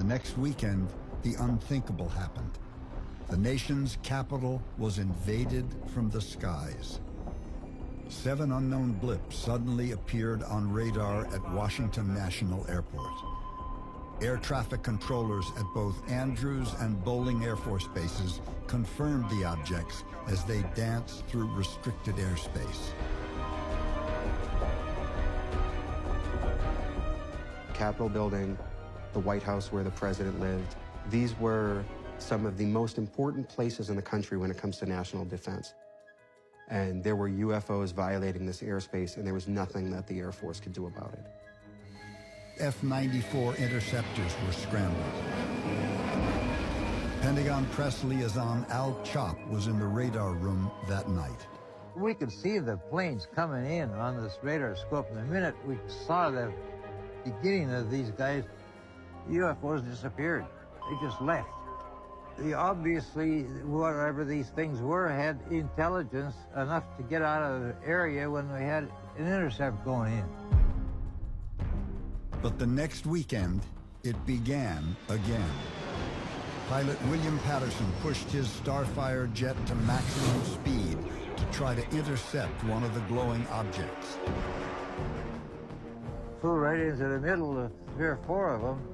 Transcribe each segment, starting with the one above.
The next weekend, the unthinkable happened. The nation's capital was invaded from the skies. 7 unknown blips suddenly appeared on radar at Washington National Airport. Air traffic controllers at both Andrews and Bolling Air Force bases confirmed the objects as they danced through restricted airspace. Capitol building, the White House where the president lived, these were some of the most important places in the country when it comes to national defense. And there were UFOs violating this airspace, and there was nothing that the Air Force could do about it. F-94 interceptors were scrambled. Pentagon press liaison Al Chop was in the radar room that night. We could see the planes coming in on this radar scope, and the minute we saw the beginning of these guys, the UFOs disappeared. They just left. They obviously, whatever these things were, had intelligence enough to get out of the area when we had an intercept going in. But the next weekend, it began again. Pilot William Patterson pushed his Starfire jet to maximum speed to try to intercept one of the glowing objects. Flew right into the middle of 3 or 4 of them.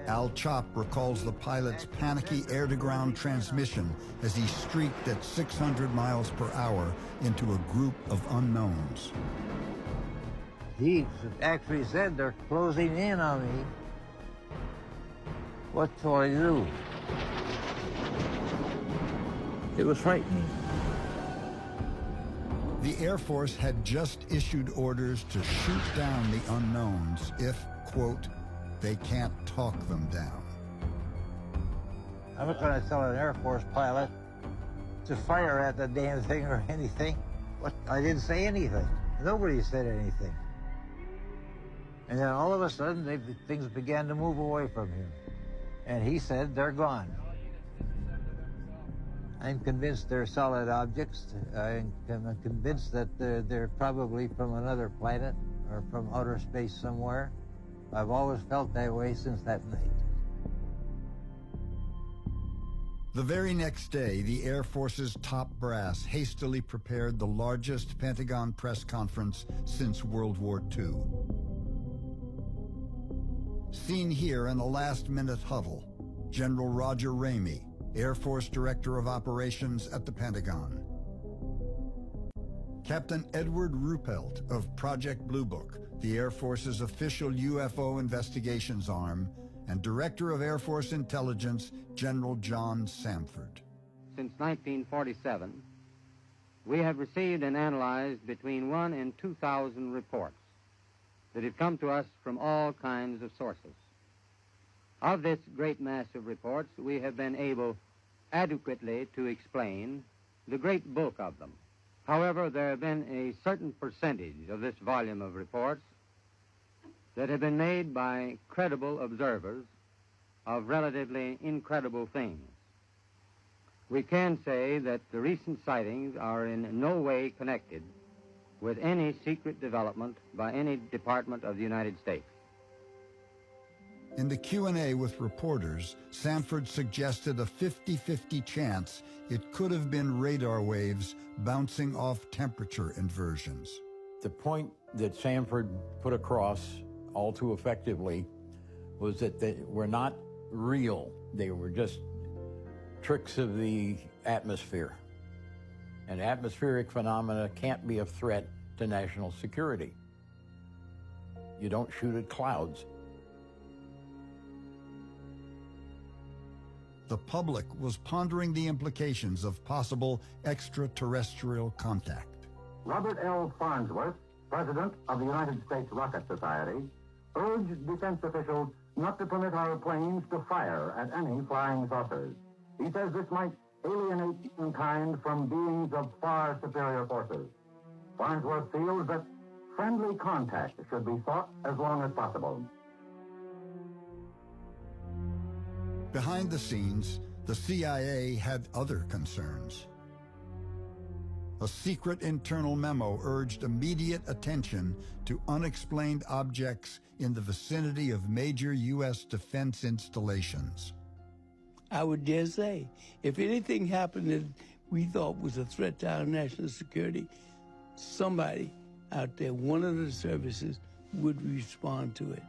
Al Chop recalls the pilot's panicky air-to-ground transmission as he streaked at 600 miles per hour into a group of unknowns. He actually said, "They're closing in on me. What shall I do?" It was frightening. The Air Force had just issued orders to shoot down the unknowns if, quote, they can't talk them down. I'm not going to tell an Air Force pilot to fire at the damn thing or anything. I didn't say anything. Nobody said anything. And then all of a sudden, things began to move away from him. And he said, "They're gone." I'm convinced they're solid objects. I'm convinced that they're probably from another planet or from outer space somewhere. I've always felt that way since that night. The very next day, the Air Force's top brass hastily prepared the largest Pentagon press conference since World War II. Seen here in a last-minute huddle, General Roger Ramey, Air Force Director of Operations at the Pentagon. Captain Edward Ruppelt of Project Blue Book, the Air Force's official UFO investigations arm, and Director of Air Force Intelligence, General John Samford. Since 1947, we have received and analyzed between 1,000 and 2,000 reports that have come to us from all kinds of sources. Of this great mass of reports, we have been able adequately to explain the great bulk of them. However, there have been a certain percentage of this volume of reports that have been made by credible observers of relatively incredible things. We can say that the recent sightings are in no way connected with any secret development by any department of the United States. In the Q&A with reporters, Samford suggested a 50-50 chance it could have been radar waves bouncing off temperature inversions. The point that Samford put across all too effectively was that they were not real. They were just tricks of the atmosphere. And atmospheric phenomena can't be a threat to national security. You don't shoot at clouds. The public was pondering the implications of possible extraterrestrial contact. Robert L. Farnsworth, president of the United States Rocket Society, urged defense officials not to permit our planes to fire at any flying saucers. He says this might alienate humankind from beings of far superior forces. Farnsworth feels that friendly contact should be sought as long as possible. Behind the scenes, the CIA had other concerns. A secret internal memo urged immediate attention to unexplained objects in the vicinity of major U.S. defense installations. I would dare say, if anything happened that we thought was a threat to our national security, somebody out there, one of the services, would respond to it.